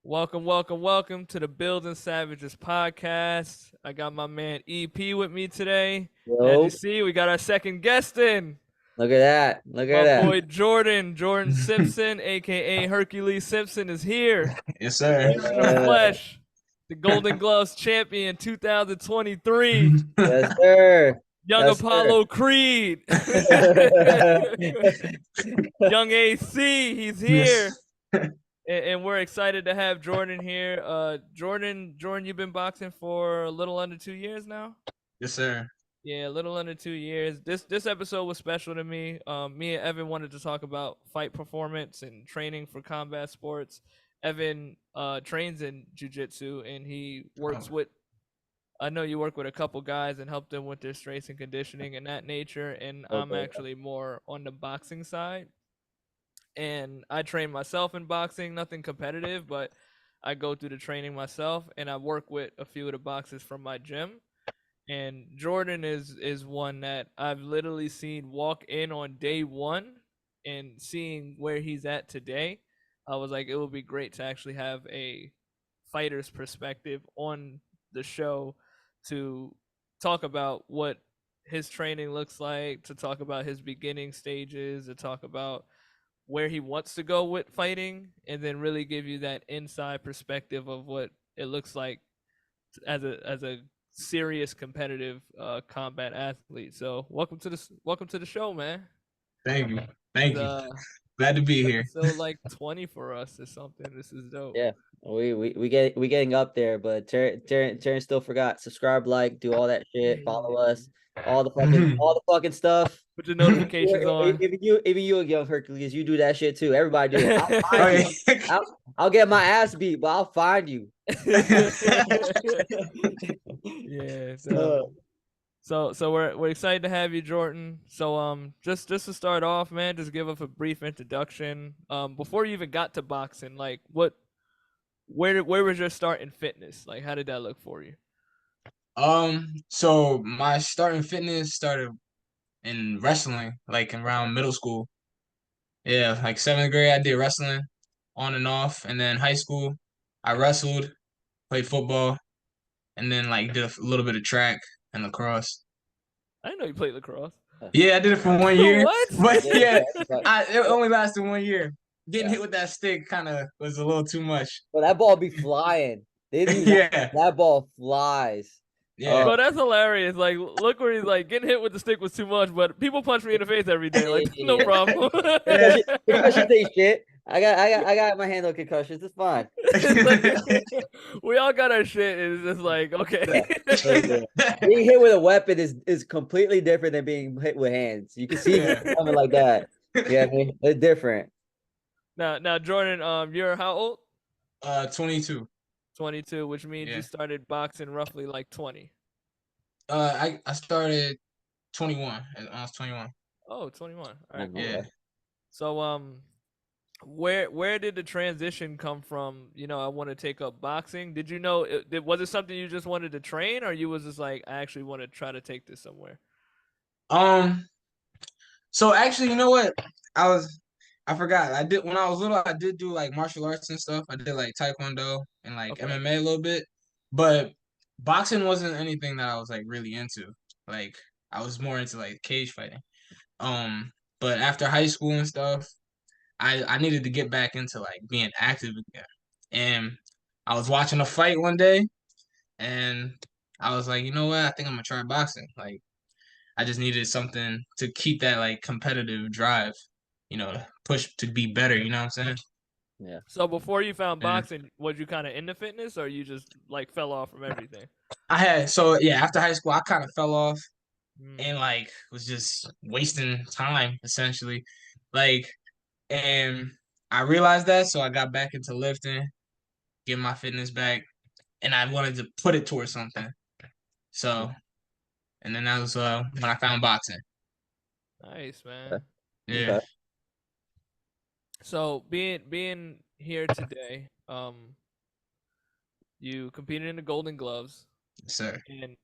Welcome to the Building Savages podcast. I got my man EP with me today. As you Yo, see, we got our second guest in. look at that. Look at My that. boy Jordan Simpson, aka Hercules Simpson, is here. Yes, sir. Here in the flesh. The Golden Gloves champion 2023. Yes, sir. Young Yes, sir. Apollo Creed. Young AC, he's here. And we're excited to have Jordan here. Jordan, you've been boxing for a little under 2 years now. Yes, sir. Yeah, a little under 2 years. This episode was special to me. Me and Evan wanted to talk about fight performance and training for combat sports. Evan trains in jiu-jitsu and he works with. I know you work with a couple guys and help them with their strength and conditioning and that nature. And I'm actually more on the boxing side. And I train myself in boxing, nothing competitive, but I go through the training myself and I work with a few of the boxers from my gym. And Jordan is one that I've literally seen walk in on day one, and seeing where he's at today, I was like, it would be great to actually have a fighter's perspective on the show to talk about what his training looks like, to talk about his beginning stages, to talk about where he wants to go with fighting, and then really give you that inside perspective of what it looks like as a serious competitive combat athlete. So welcome to the show, man. Thank you. Thank you. Uh, Glad to be here. So like 20 for us or something. This is dope. Yeah, we getting up there, but Terrence still forgot. Subscribe, like, do all that shit. Follow us. All the fucking stuff. Put your notifications on. Even you, young Hercules, you do that shit too. Everybody do it. I'll find you. I'll get my ass beat, but I'll find you. Yeah. So we're excited to have you, Jordan. So just to start off, man, just give us a brief introduction. Before you even got to boxing, like where was your start in fitness? Like how did that look for you? So my start in fitness started in wrestling, like around middle school. Yeah, like seventh grade, I did wrestling on and off, and then high school, I wrestled, played football, and then like did a little bit of track and lacrosse. I didn't know you played lacrosse. Yeah, I did it for 1 year. What? But yeah, it only lasted 1 year. Getting hit with that stick kind of was a little too much. Well, that ball be flying. Yeah. That ball flies. Yeah. Bro, that's hilarious. Like, look where he's like, getting hit with the stick was too much, but people punch me in the face every day. Like, no problem. Concussions ain't shit. I got my handle concussions. It's fine. Like, we all got our shit. It's just like, okay. Being hit with a weapon is completely different than being hit with hands. You can see something like that. Yeah, I mean, it's different. Now, Jordan, you're how old? 22. 22, which means you started boxing roughly like 20. I started 21. I was 21. Oh, 21. All right. Yeah. So where did the transition come from? You know, I want to take up boxing. Did you know was it something you just wanted to train, or you was just like, I actually want to try to take this somewhere? So actually, you know what? I forgot. I did when I was little. I did do like martial arts and stuff. I did like taekwondo and like MMA a little bit, but boxing wasn't anything that I was like really into. Like I was more into like cage fighting. But after high school and stuff, I needed to get back into like being active again. And I was watching a fight one day, and I was like, you know what? I think I'm gonna try boxing. Like I just needed something to keep that like competitive drive, to push to be better, you know what I'm saying? Yeah. So before you found boxing, was you kind of into fitness, or you just like fell off from everything? After high school I kind of fell off and like was just wasting time essentially. Like and I realized that, so I got back into lifting, getting my fitness back, and I wanted to put it towards something. So and then that was when I found boxing. Nice, man. Yeah. Okay. So being here today, you competed in the Golden Gloves. Yes, sir. And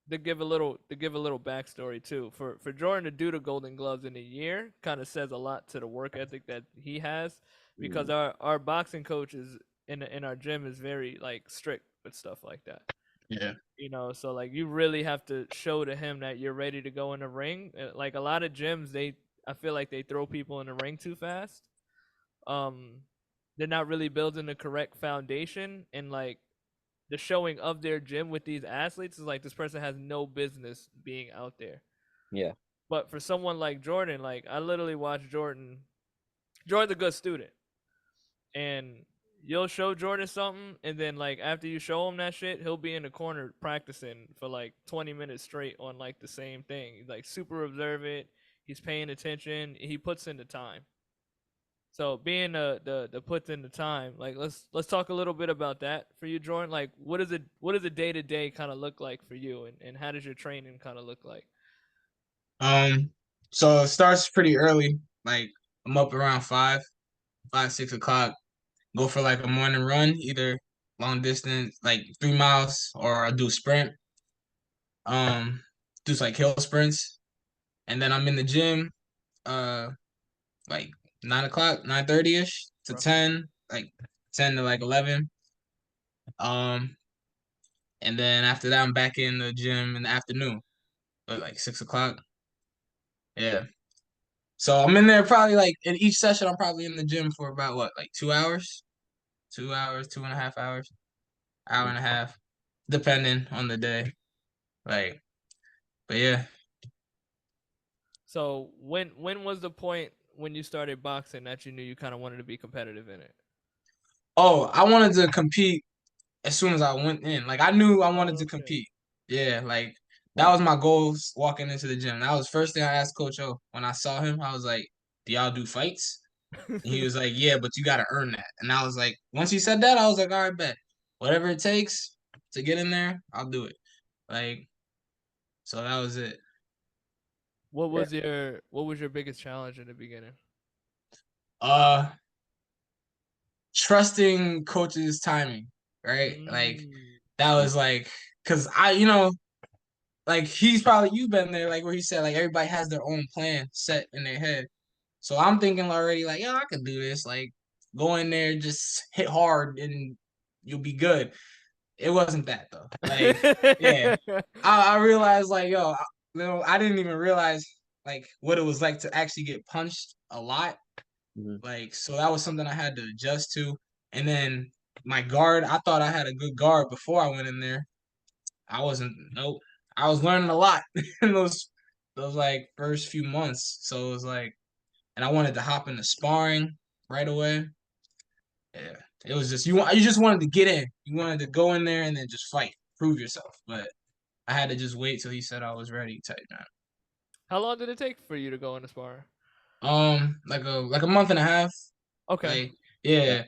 to give a little backstory too, for Jordan to do the Golden Gloves in a year kind of says a lot to the work ethic that he has, because our boxing coaches in our gym is very like strict with stuff like that. Yeah. You know, so like you really have to show to him that you're ready to go in the ring. Like a lot of gyms, I feel like they throw people in the ring too fast. Um, they're not really building the correct foundation, and like the showing of their gym with these athletes is like this person has no business being out there. Yeah. But for someone like Jordan, like I literally watched Jordan. Jordan's a good student, and you'll show Jordan something, and then like after you show him that shit, he'll be in the corner practicing for like 20 minutes straight on like the same thing. He's like super observant. He's paying attention. He puts in the time. So being the puts in the time, like let's talk a little bit about that for you, Jordan. Like what does a day to day kind of look like for you, and how does your training kind of look like? So it starts pretty early. Like I'm up around 6 o'clock. Go for like a morning run, either long distance, like 3 miles, or I do sprint. Um, do like hill sprints, and then I'm in the gym. Uh, like 9 o'clock, 9:30 ish to Roughly. 10, like 10 to like 11. Um, and then after that, I'm back in the gym in the afternoon, at like 6 o'clock. Yeah. So I'm in there probably like in each session. I'm probably in the gym for about what, like 2 hours, 2 hours, 2.5 hours, hour and a half, depending on the day. Like, but yeah. So when was the point when you started boxing that you knew you kind of wanted to be competitive in it? Oh, I wanted to compete as soon as I went in. Like I knew I wanted Oh to shit. compete. Yeah, like that Huh. was my goals walking into the gym. That was the first thing I asked Coach O when I saw him. I was like, "Do y'all do fights?" And he was like, "Yeah, but you gotta earn that." And I was like, once he said that, I was like, "All right, bet. Whatever it takes to get in there, I'll do it." Like, so that was it. Yeah. What was your biggest challenge in the beginning? Uh, Trusting coach's timing, right? Like Mm. that Mm. was like, cause like he's probably you've been there, like where he said like everybody has their own plan set in their head. So I'm thinking already like, yeah, I can do this. Like go in there, just hit hard and you'll be good. It wasn't that though. Like, yeah. I realized like, I didn't even realize like what it was like to actually get punched a lot. Mhm. Like, so that was something I had to adjust to. And then my guard, I thought I had a good guard before I went in there. I wasn't. Nope. I was learning a lot in those like first few months. So it was like, and I wanted to hop into sparring right away. Yeah, it was just you just wanted to get in. You wanted to go in there and then just fight, prove yourself. But I had to just wait till he said I was ready, type man. How long did it take for you to go into sparring? Like a month and a half. Okay. Like Yeah. yeah,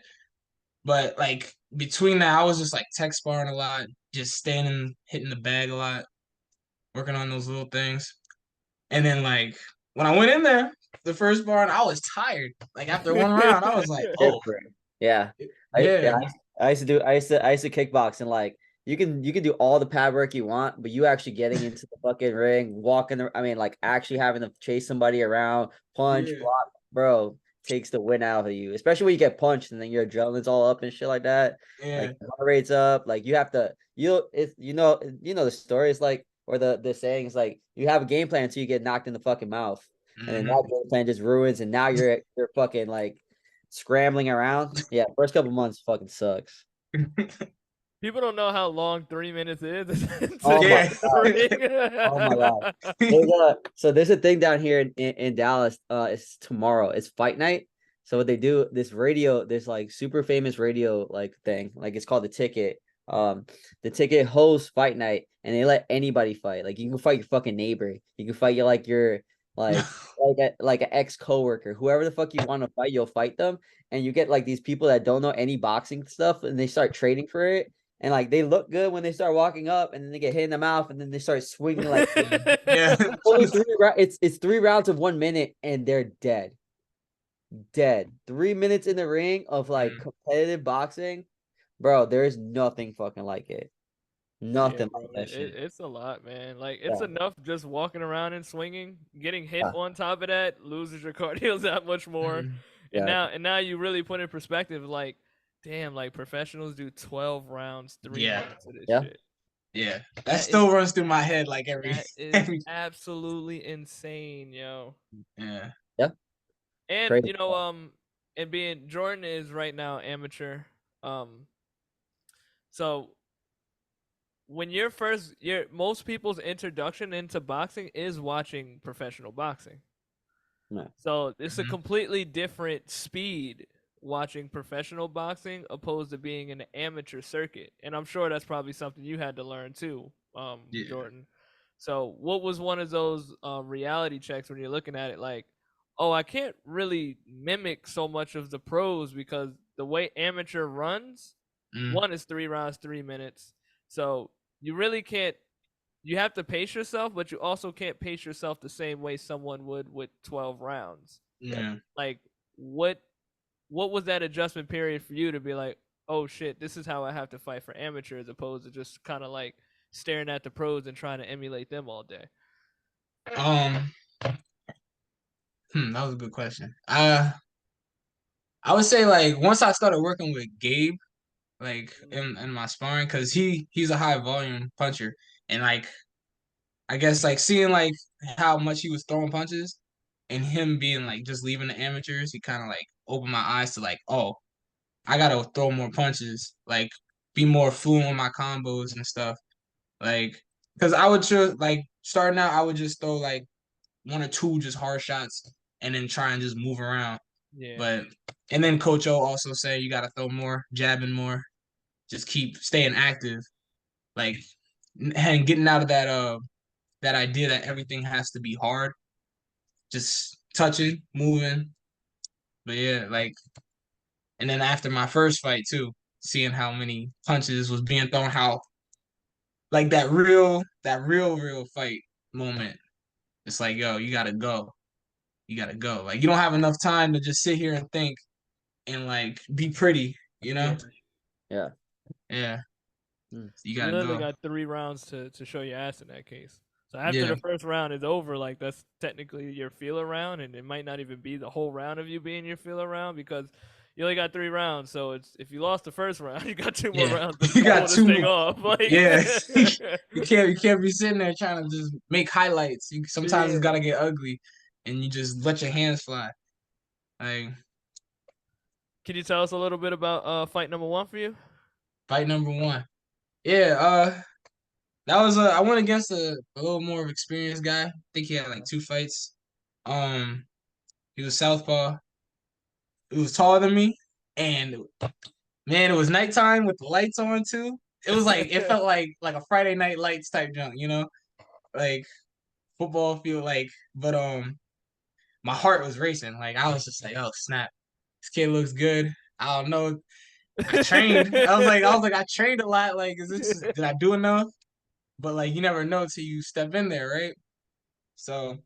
but like between that, I was just like tech sparring a lot, just standing, hitting the bag a lot, working on those little things. And then like when I went in there, the first bar, and I was tired. Like after one round, I was like, oh, Different. Yeah. yeah, I used to kickbox and like you can do all the pad work you want, but you actually getting into the fucking ring, I mean like actually having to chase somebody around, punch, yeah, block, bro, takes the win out of you. Especially when you get punched and then your adrenaline's all up and shit like that. yeah, Like your heart rate's up. Like you have to you know the story is like or the saying is like you have a game plan until you get knocked in the fucking mouth. And then hmm that game plan just ruins and now you're fucking like scrambling around. Yeah, first couple months fucking sucks. People don't know how long 3 minutes is to Oh my yeah, get in the oh my god. ring. There's a thing down here in Dallas. It's tomorrow. It's fight night. So what they do, this like super famous radio like thing, like it's called the ticket. The ticket hosts fight night and they let anybody fight. Like you can fight your fucking neighbor. You can fight your like an ex coworker, whoever the fuck you want to fight, you'll fight them, and you get like these people that don't know any boxing stuff, and they start trading for it, and like they look good when they start walking up, and then they get hit in the mouth, and then they start swinging like yeah. only it's 3 rounds of 1 minute, and they're dead, dead. 3 minutes in the ring of like Mm, competitive boxing, bro. There is nothing fucking like it. Yeah, Nothing bro, like that shit. it's a lot, man. Like it's Yeah, enough just walking around and swinging. Getting hit yeah, on top of that loses your cardio that much more. mm, And yeah. now you really put in perspective, like Damn, like professionals do 12 rounds, 3 Yeah, minutes of this Yeah. shit. yeah. That That is still runs through my head like every that is every. absolutely insane, yo. Yeah. Yeah. And Crazy. and being Jordan is right now amateur. Um, so when most people's introduction into boxing is watching professional boxing. No. So it's a Mhm. completely different speed watching professional boxing opposed to being in the amateur circuit. And I'm sure that's probably something you had to learn too, Yeah. Jordan. So what was one of those reality checks when you're looking at it like, oh, I can't really mimic so much of the pros because the way amateur runs, Mm, one is 3 rounds, 3 minutes. So you really can't you have to pace yourself, but you also can't pace yourself the same way someone would with 12 rounds. yeah. Like what what was that adjustment period for you to be like, "Oh shit, this is how I have to fight for amateur as opposed to just kind of like staring at the pros and trying to emulate them all day?" Um. That was a good question. I would say like once I started working with Gabe, like in my sparring, because he's a high volume puncher, and like I guess like seeing like how much he was throwing punches, and him being like just leaving the amateurs, he kind of like opened my eyes to like, oh, I gotta throw more punches, like be more fluent with my combos and stuff, like because I would just like starting out, I would just throw like one or two just hard shots, and then try and just move around. Yeah. But and then Coach O also said you gotta throw more, jabbing more, just keep staying active, like and getting out of that idea that everything has to be hard, just touching, moving. But yeah, like and then after my first fight too, seeing how many punches was being thrown, how like that real fight moment. It's like, yo, you gotta go. You gotta go. Like you don't have enough time to just sit here and think and like be pretty, you know? Yeah. Yeah. Yeah. Mm. You You gotta literally go. got 3 rounds to show your ass in that case. So after Yeah. the first round is over, like that's technically your feeler round, and it might not even be the whole round of you being your feeler round because you only got 3 rounds. So it's if you lost the first round, you got two more Yeah. rounds to You pull got this thing two. off. Like, Yeah. You can't be sitting there trying to just make highlights. Sometimes it's yeah. gotta get ugly and you just let your hands fly. Like Can you tell us a little bit about fight number one for you? fight number one. Yeah, that was I went against a little more of experienced guy. I think he had like two fights. Um he was southpaw. He was taller than me. And man, it was nighttime with the lights on too. It was like it felt like a Friday night lights type junk, you know? Like football field, like but my heart was racing. Like I was just like, oh snap, this kid looks good. I don't know. I trained. I was like, I trained a lot. Like, did I do enough? But like you never know till you step in there, right? So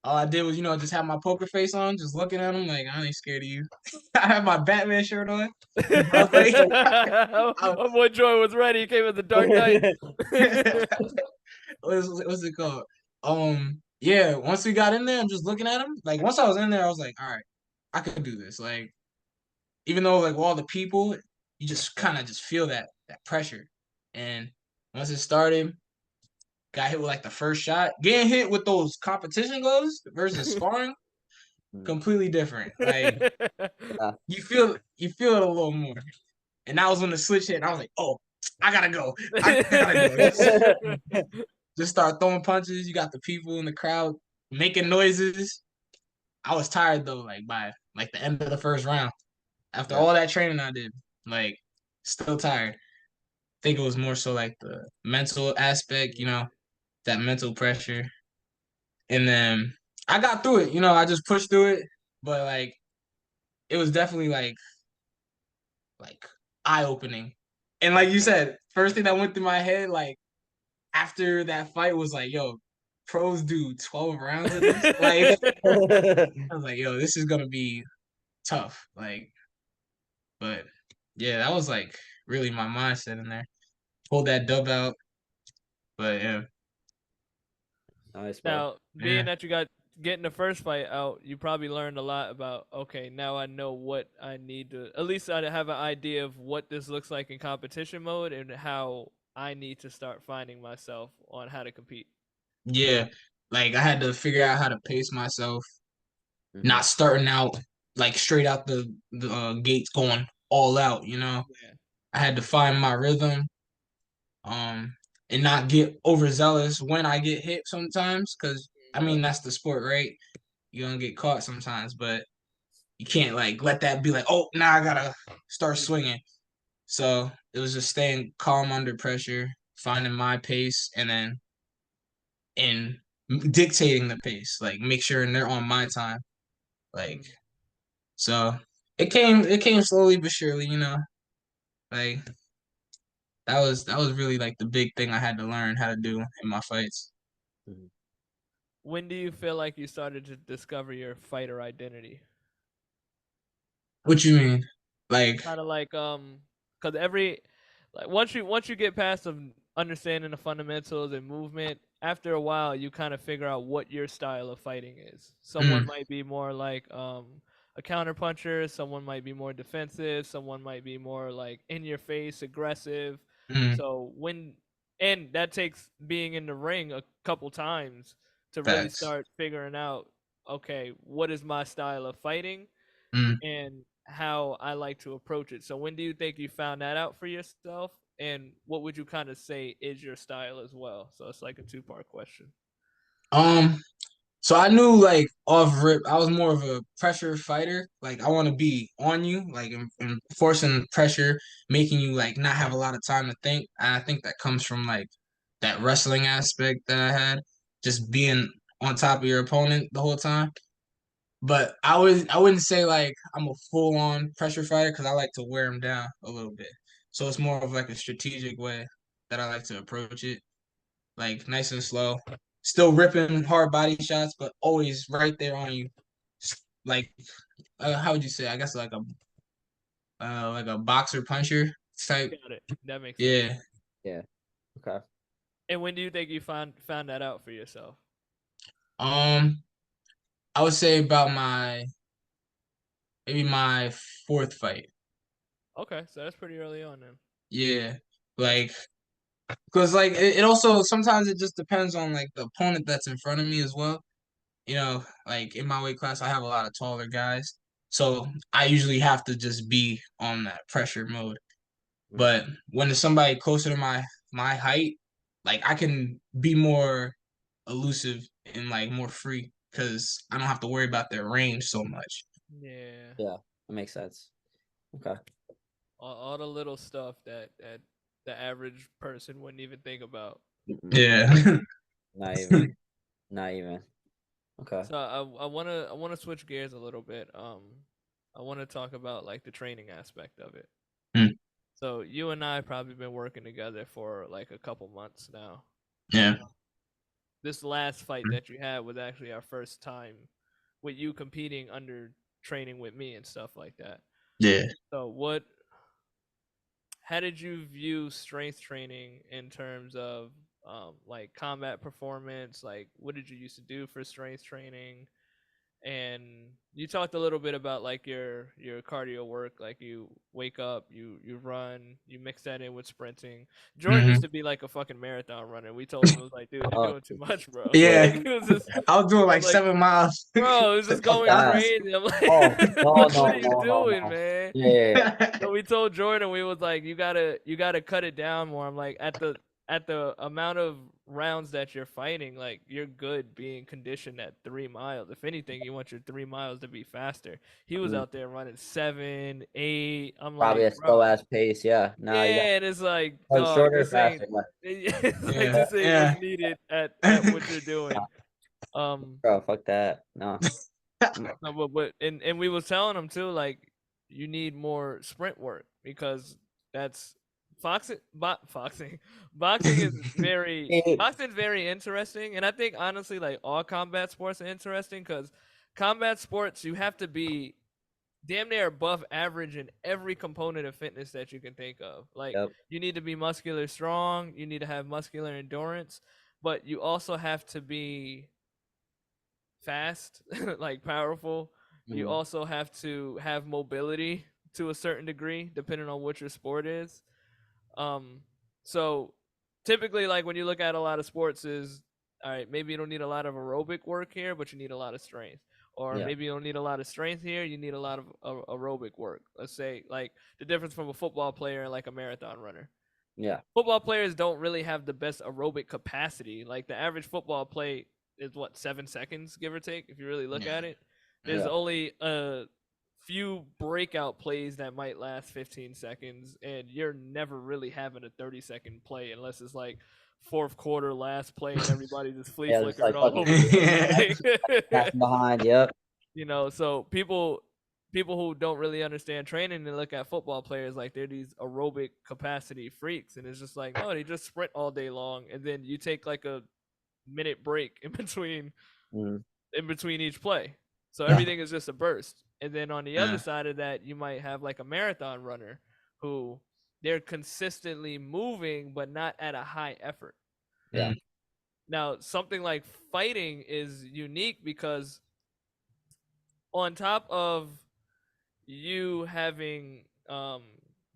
all I did was, just have my poker face on, just looking at him like I ain't scared of you. I had my Batman shirt on. I was like, I, My boy Joy was ready. He came with the Dark Knight. what's it called? Yeah. Once we got in there, I'm just looking at him. Like once I was in there, I was like, all right, I could do this. Like even though like with all the people, you just kind of just feel that pressure. And once it started, got hit with like the first shot. Getting hit with those competition gloves versus sparring, Mm. completely different. Like Yeah. you feel it a little more. And that was when the switch hit, and I was like, oh, I gotta go. I gotta go. Just start throwing punches. You got the people in the crowd making noises. I was tired though, like by like the end of the first round. After Yeah. all that training I did, like still tired. Think it was more so like the mental aspect, that mental pressure. And then I got through it, I just pushed through it. But like it was definitely like eye opening. And like you said, first thing that went through my head, like after that fight was like, yo, pros do 12 rounds of this. Like I was like, yo, this is gonna be tough. Like, but yeah, that was like really my mindset in there. Pulled that dub out. But yeah. Nice, bro. Now, being Yeah. that you got getting the first fight out, you probably learned a lot about, okay, now I know what I need to, at least I have an idea of what this looks like in competition mode and how I need to start finding myself on how to compete. Yeah, like I had to figure out how to pace myself, Mm-hmm. not starting out like straight out the gates going all out. You know, Yeah. I had to find my rhythm, um, and not get overzealous when I get hit sometimes. Because I Yep. mean that's the sport, right? You're gonna get caught sometimes, but you can't like let that be like, oh, now I gotta start swinging. So it was just staying calm under pressure, finding my pace, and then in dictating the pace, like make sure they're on my time. Like Mm. so it came slowly but surely, you know. Like that was really like the big thing I had to learn how to do in my fights. Mhm. When do you feel like you started to discover your fighter identity? What you mean? Like Kind of like because every like once you get past of understanding the fundamentals and movement, after a while you kind of figure out what your style of fighting is. Someone mm, might be more like a counter puncher, someone might be more defensive, someone might be more like in your face aggressive. mm, So when and that takes being in the ring a couple times to really facts. start figuring out, okay, what is my style of fighting Mm. and how I like to approach it. So when do you think you found that out for yourself? And what would you kind of say is your style as well? So it's like a two-part question. Um So I knew like off rip, I was more of a pressure fighter. Like I want to be on you, like enforcing pressure, making you like not have a lot of time to think. And I think that comes from like that wrestling aspect that I had, just being on top of your opponent the whole time. But I wouldn't say like I'm a full on pressure fighter because I like to wear them down a little bit. So it's more of like a strategic way that I like to approach it, like nice and slow, still ripping hard body shots, but always right there on you. Like, how would you say? I guess like a boxer puncher type. Got it. That makes sense. Yeah. Yeah. Okay. And when do you think you found that out for yourself? Um, I would say about maybe my fourth fight. Okay, so that's pretty early on then. Yeah, like because like it also sometimes it just depends on like the opponent that's in front of me as well. You know, like in my weight class, I have a lot of taller guys, so I usually have to just be on that pressure mode. Mm. But when there's somebody closer to my height, like I can be more elusive and like more free because I don't have to worry about their range so much. Yeah. Yeah, that makes sense. Okay. All the little stuff that the average person wouldn't even think about. Mm-mm. Yeah. Not even. Not even. Okay. So I wanna switch gears a little bit. I want to talk about like the training aspect of it. Mm, So you and I probably been working together for like a couple months now. yeah. This last fight that you had was actually our first time with you competing under training with me and stuff like that. Yeah. So how did you view strength training in terms of like combat performance? Like what did you used to do for strength training? And you talked a little bit about like your cardio work, like you wake up, you run, you mix that in with sprinting. Jordan Hmm. used to be like a fucking marathon runner. We told him, it was like, dude, you're Oh, doing too much, bro. yeah. Yeah. Like it was just I was doing I like was like, 7 miles. bro, it was just Fuck going that. crazy. I'm like, Oh, no, what no, are you no, no, doing, no. man? Yeah, yeah, yeah. So we told Jordan, we was like, you gotta cut it down more. I'm like, at the amount of rounds that you're fighting, like you're good being conditioned at 3 miles. If anything, you want your 3 miles to be faster. He was Mm, out there running 7, 8. I'm probably like, a slow bro, ass pace. Yeah. Nah, you got yeah, and it's like, dog, shorter, this ain't. faster. Yeah. It's like Yeah. this ain't what's Yeah. needed at what you're doing. Bro, fuck that. No. Mm. No, but we was telling him too, like you need more sprint work because that's foxing. Boxing's very interesting, and I think honestly, like all combat sports are interesting because combat sports you have to be damn near above average in every component of fitness that you can think of. Like Yep. you need to be muscular strong, you need to have muscular endurance, but you also have to be fast, like powerful. You Mhm. also have to have mobility to a certain degree, depending on what your sport is. Um, so typically, like when you look at a lot of sports, is all right. Maybe you don't need a lot of aerobic work here, but you need a lot of strength. Or Yeah. maybe you don't need a lot of strength here. You need a lot of aerobic work. Let's say like the difference from a football player and like a marathon runner. Yeah. Football players don't really have the best aerobic capacity. Like the average football play is what 7 seconds, give or take. If you really look Yeah. at it, there's Yeah. only a few breakout plays that might last 15 seconds, and you're never really having a 30-second play unless it's like fourth quarter last play and everybody just flea Yeah. Just flickering like all fucking over the place. Yeah. Like, passing behind. Yep. so people who don't really understand training and look at football players like they're these aerobic capacity freaks, and it's just like no, they just sprint all day long, and then you take like a minute break Mhm. in between each play, so Yeah. everything is just a burst. And then on the other Yeah. side of that, you might have like a marathon runner who they're consistently moving but not at a high effort. Yeah. Mm. Now something like fighting is unique because on top of you having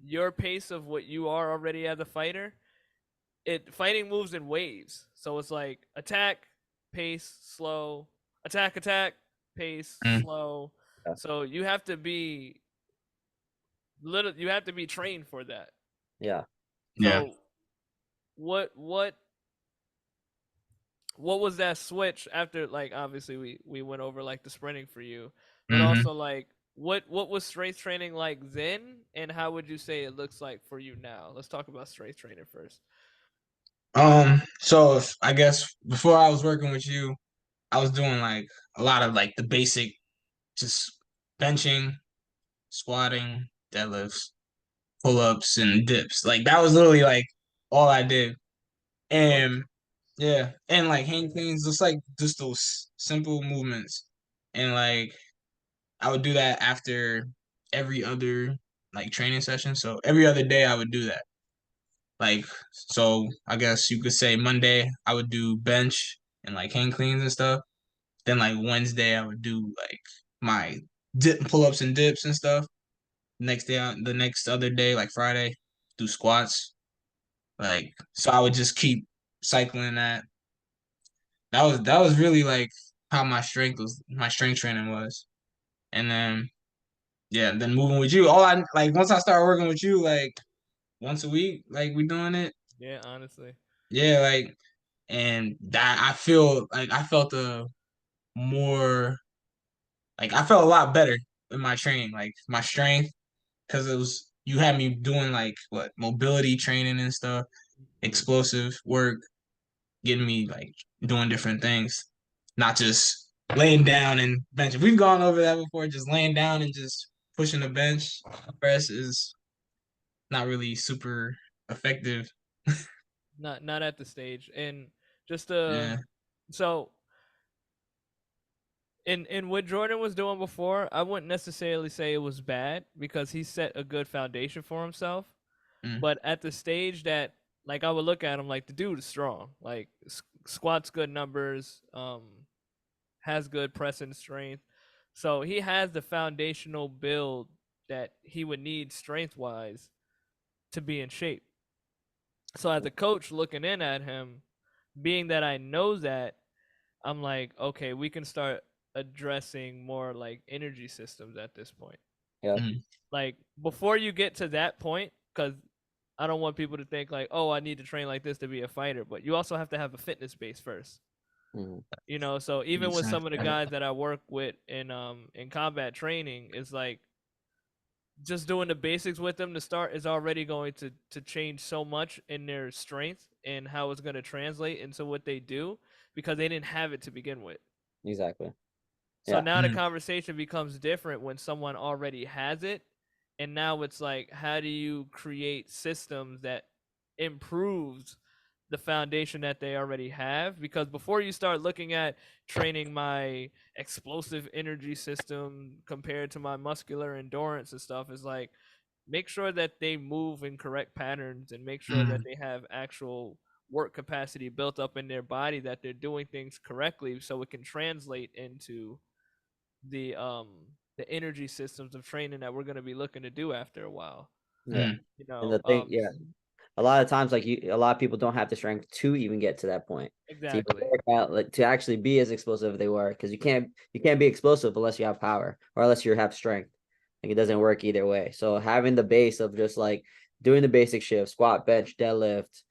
your pace of what you are already as a fighter, it fighting moves in waves. So it's like attack, pace, slow, attack, pace, Mm. slow. Yeah. So you have to be trained for that. Yeah. Yeah. So what what what was that switch after, like obviously we went over like the sprinting for you, but Hmm. also like what was strength training like then, and how would you say it looks like for you now? Let's talk about strength training first. So I guess before I was working with you, I was doing like a lot of like the basic, just benching, squatting, deadlifts, pull-ups, and dips. Like that was literally like all I did. Short. And yeah, and like hang cleans, just like just those simple movements. And like I would do that after every other like training session. So every other day I would do that. Like so I guess you could say Monday I would do bench and like hang cleans and stuff. Then like Wednesday I would do like my dip pull-ups and dips and stuff. The next other day, like Friday, do squats. Like so I would just keep cycling that. That was really like how my strength training was. And then yeah, then moving with you. All I like once I started working with you, like once a week, like we doing it. Yeah, honestly. Yeah, like and that I feel like I felt a more like I felt a lot better in my training, like my strength, because it was you had me doing like what mobility training and stuff, explosive work, getting me like doing different things, not just laying down and bench. We've gone over that before. Just laying down and just pushing the bench press is not really super effective. Not at the stage. And just Yeah. so in what Jordan was doing before, I wouldn't necessarily say it was bad because he set a good foundation for himself. Mm. But at the stage that, like, I would look at him like the dude is strong, like squats good numbers, has good pressing strength, so he has the foundational build that he would need strength wise to be in shape. So as a coach looking in at him, being that I know that, I'm like, okay, we can start addressing more like energy systems at this point. Yeah. Mm. Like before you get to that point, because I don't want people to think like, oh, I need to train like this to be a fighter, but you also have to have a fitness base first. Mhm. So even Makes with sense. some of the guys that I work with in combat training, it's like just doing the basics with them to start is already going to change so much in their strength and how it's going to translate into what they do because they didn't have it to begin with. Exactly. So Yeah. now the Mm. conversation becomes different when someone already has it. And now it's like, how do you create systems that improves the foundation that they already have? Because before you start looking at training my explosive energy system compared to my muscular endurance and stuff, is like make sure that they move in correct patterns and make sure that Mm. they have actual work capacity built up in their body, that they're doing things correctly, so it can translate into the um the energy systems of training that we're going to be looking to do after a while. Yeah. You And know, the thing, yeah, a lot of times, like a lot of people don't have the strength to even get to that point. To even exactly. work out, like to actually be as explosive as they were, because you can't be explosive unless you have power or unless you have strength. Like it doesn't work either way. So having the base of just like doing the basic shift, squat, bench, deadlift,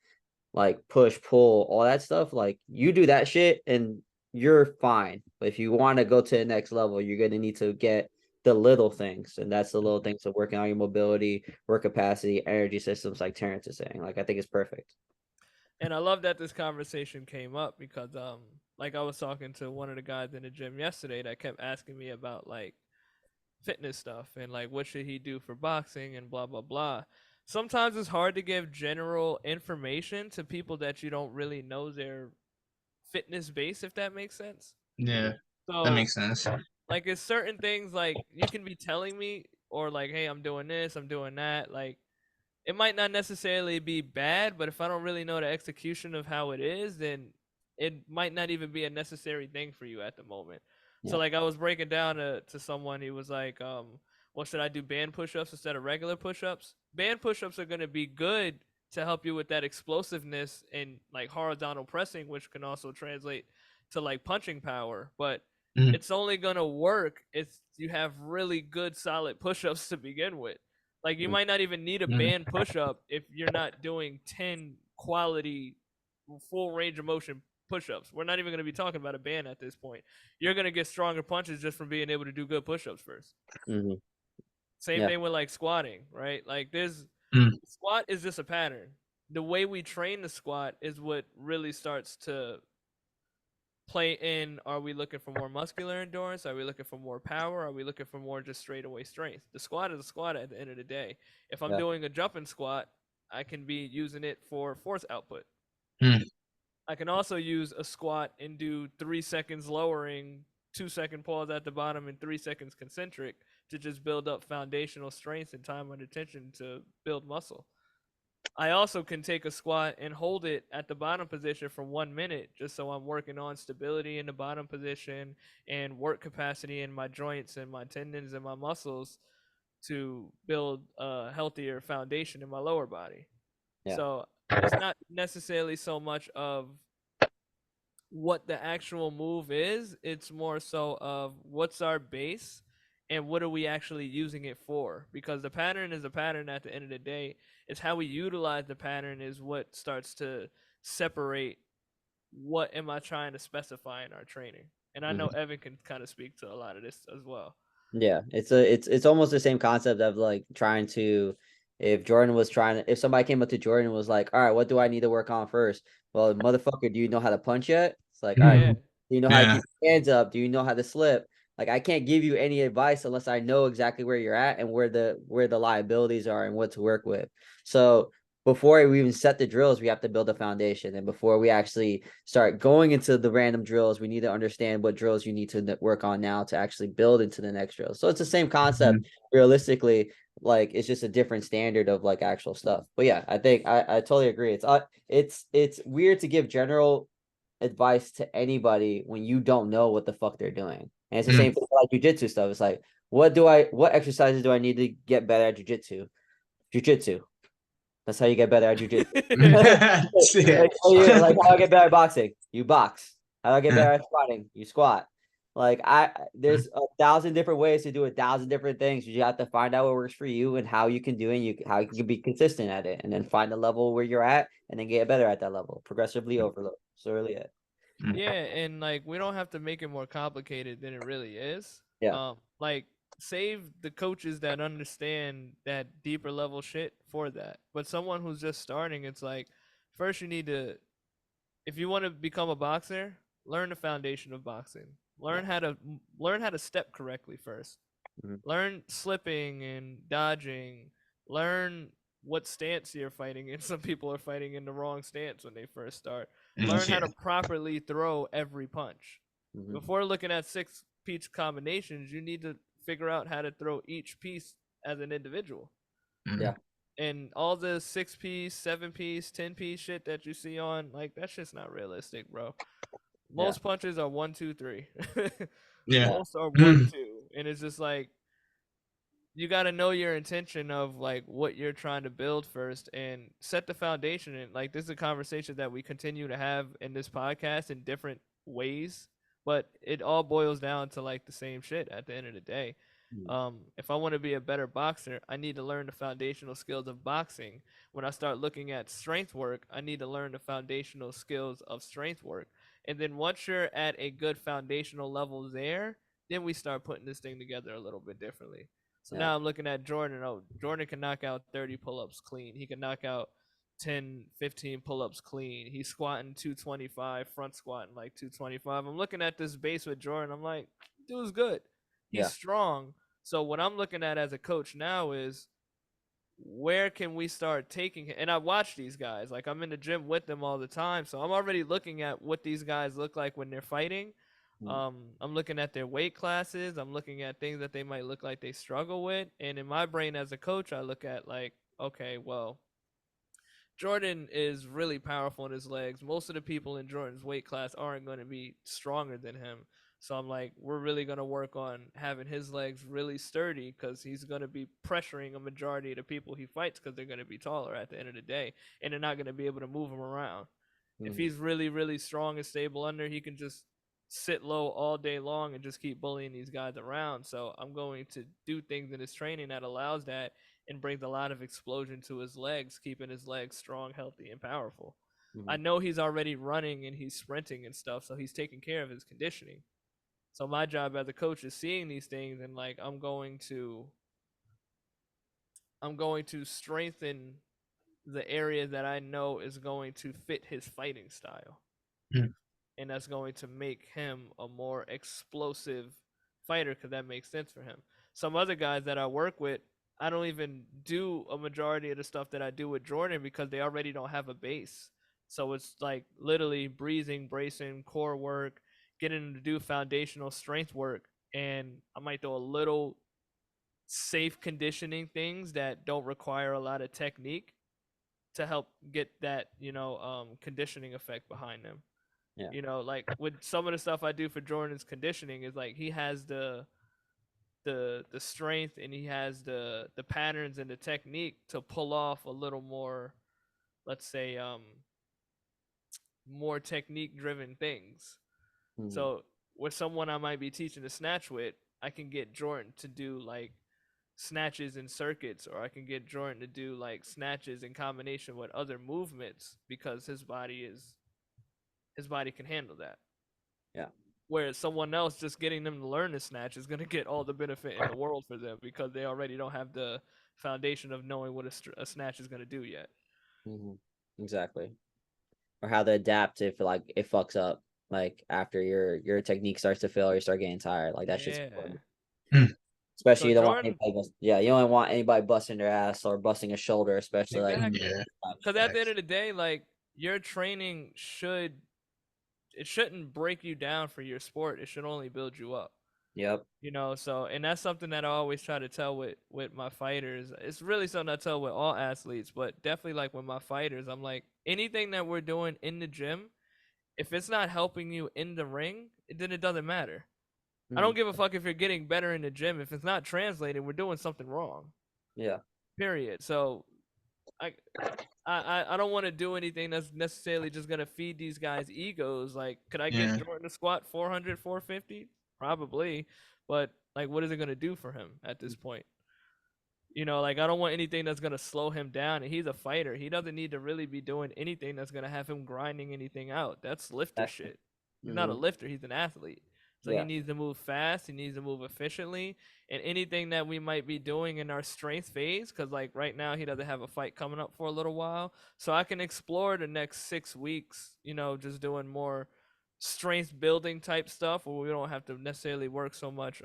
like push, pull, all that stuff, like you do that shit and you're fine. But if you want to go to the next level, you're gonna need to get the little things, and that's the little things of working on your mobility, work capacity, energy systems, like Terrence is saying. Like I think it's perfect. And I love that this conversation came up because like I was talking to one of the guys in the gym yesterday that kept asking me about like fitness stuff and like what should he do for boxing and blah blah blah. Sometimes it's hard to give general information to people that you don't really know their fitness base, if that makes sense. Yeah, that So makes sense. like it's certain things like you can be telling me or like, hey, I'm doing this, I'm doing that, like it might not necessarily be bad, but if I don't really know the execution of how it is, then it might not even be a necessary thing for you at the moment. So Yeah. like I was breaking down to someone, he was like, well, should I do band push-ups instead of regular push-ups? Band push-ups are going to be good to help you with that explosiveness and like horizontal pressing, which can also translate to like punching power, but Mm, it's only going to work if you have really good solid push-ups to begin with. Like you Mm. might not even need a mm, band push up if you're not doing 10 quality full range of motion push ups. We're not even going to be talking about a band at this point. You're going to get stronger punches just from being able to do good push ups first. Mhm. Same Yeah. thing with like squatting, right? Like there's mm, squat is just a pattern. The way we train the squat is what really starts to play in. Are we looking for more muscular endurance? Are we looking for more power? Are we looking for more just straightaway strength? The squat is a squat at the end of the day. If I'm Yeah. doing a jumping squat, I can be using it for force output. mm, I can also use a squat and do 3 seconds lowering, 2 second pause at the bottom, and 3 seconds concentric to just build up foundational strength and time under tension to build muscle. I also can take a squat and hold it at the bottom position for 1 minute, just so I'm working on stability in the bottom position and work capacity in my joints and my tendons and my muscles to build a healthier foundation in my lower body. Yeah. So it's not necessarily so much of what the actual move is, it's more so of what's our base and what are we actually using it for, because the pattern is a pattern at the end of the day. It's how we utilize the pattern is what starts to separate what am I trying to specify in our training. And I know Mhm. Evan can kind of speak to a lot of this as well. Yeah, it's almost the same concept of like trying to, if Jordan was trying to, if somebody came up to Jordan and was like, all right, what do I need to work on first? Well, motherfucker, do you know how to punch yet? It's like, all right, mm. Yeah. do you know how to Yeah. keep your hands up? Do you know how to slip? Like I can't give you any advice unless I know exactly where you're at and where the liabilities are and what to work with. So before we even set the drills, we have to build a foundation. And before we actually start going into the random drills, we need to understand what drills you need to work on now to actually build into the next drill. So it's the same Mm, concept. Realistically, like it's just a different standard of like actual stuff. But yeah, I think I totally agree. It's weird to give general advice to anybody when you don't know what the fuck they're doing. And it's the mm. same thing like jujitsu stuff. It's like, what exercises do I need to get better at jujitsu? Jujitsu. That's how you get better at jujitsu. Shit. Like how I get better at boxing? You box. How do I get better at squatting? You squat. Like there's 1,000 different ways to do 1,000 different things. You have to find out what works for you and how you can do it. And how you can be consistent at it, and then find the level where you're at, and then get better at that level progressively overload. So really it. Mm, Yeah, and like we don't have to make it more complicated than it really is. Yeah. Like save the coaches that understand that deeper level shit for that. But someone who's just starting, it's like first you need to, if you want to become a boxer, learn the foundation of boxing. Yeah. Learn how to step correctly first. Mhm. Learn slipping and dodging. Learn what stance you're fighting in. Some people are fighting in the wrong stance when they first start. Learn how yeah. to properly throw every punch. Mhm. Before looking at six piece combinations, you need to figure out how to throw each piece as an individual. Mm, Yeah. And all the 6 piece, 7 piece, 10 piece shit that you see on, like, that shit's not realistic, bro. Yeah. Most punches are 1, 2, 3. Yeah. Yeah. Most are 1, 2, and it's just like you got to know your intention of like what you're trying to build first and set the foundation. And like this is a conversation that we continue to have in this podcast in different ways, but it all boils down to like the same shit at the end of the day. Mm. If I want to be a better boxer, I need to learn the foundational skills of boxing. When I start looking at strength work, I need to learn the foundational skills of strength work. And then once you're at a good foundational level there, then we start putting this thing together a little bit differently. So Yeah. now I'm looking at Jordan. Oh, Jordan can knock out 30 pull-ups clean. He can knock out 10, 15 pull-ups clean. He's squatting 225, front squatting like 225. I'm looking at this base with Jordan. I'm like, dude's good. He's Yeah. strong. So what I'm looking at as a coach now is where can we start taking him? And I watch these guys. Like I'm in the gym with them all the time. So I'm already looking at what these guys look like when they're fighting. Mm. I'm looking at their weight classes. I'm looking at things that they might look like they struggle with. And in my brain as a coach, I look at like, okay, well, Jordan is really powerful in his legs. Most of the people in Jordan's weight class aren't going to be stronger than him. So I'm like, we're really going to work on having his legs really sturdy because he's going to be pressuring a majority of the people he fights because they're going to be taller at the end of the day and they're not going to be able to move him around. If Mhm. he's really, really strong and stable under, he can just sit low all day long and just keep bullying these guys around. So I'm going to do things in his training that allows that and brings a lot of explosion to his legs, keeping his legs strong, healthy, and powerful. I Mhm. know he's already running and he's sprinting and stuff, so he's taking care of his conditioning. So my job as a coach is seeing these things and like I'm going to strengthen the area that I know is going to fit his fighting style. Mm. And that's going to make him a more explosive fighter because that makes sense for him. Some other guys that I work with, I don't even do a majority of the stuff that I do with Jordan because they already don't have a base. So it's like literally breathing, bracing, core work, getting them to do foundational strength work. And I might do a little safe conditioning things that don't require a lot of technique to help get that, conditioning effect behind them. Yeah. Like with some of the stuff I do for Jordan's conditioning is like he has the strength and he has the patterns and the technique to pull off a little more, let's say, more technique driven things. Mhm. So with someone I might be teaching to snatch with, I can get Jordan to do like snatches and circuits, or I can get Jordan to do like snatches in combination with other movements because his body can handle that. Yeah. Whereas someone else just getting them to learn the snatch is going to get all the benefit in the world for them because they already don't have the foundation of knowing what a snatch is going to do yet. Mhm. Exactly. Or how to adapt if like it fucks up, like after your technique starts to fail or you start getting tired. Like that shit's Yeah. important. Mm. Especially So you don't want Jordan, anybody yeah, you don't want anybody busting their ass or busting a shoulder, especially like exactly. Yeah. Because at the end Facts. of the day, like your training shouldn't break you down for your sport. It should only build you up. yep. So and that's something that I always try to tell with my fighters. It's really something I tell with all athletes, but definitely like with my fighters, I'm like anything that we're doing in the gym, if it's not helping you in the ring, then it doesn't matter. I don't Mhm. give a fuck if you're getting better in the gym. If it's not translating, we're doing something wrong. Yeah. Period. So I I don't want to do anything that's necessarily just gonna feed these guys egos. Like, could I get Yeah. Jordan to squat 400, 450? Probably, but like, what is it gonna do for him at this point? Like I don't want anything that's gonna slow him down. And he's a fighter. He doesn't need to really be doing anything that's gonna have him grinding anything out. That's lifter Exactly. shit. He's not a Mhm. lifter. He's an athlete. So he Yeah. needs to move fast. He needs to move efficiently. And anything that we might be doing in our strength phase, because like right now he doesn't have a fight coming up for a little while, so I can explore the next 6 weeks. Just doing more strength building type stuff where we don't have to necessarily work so much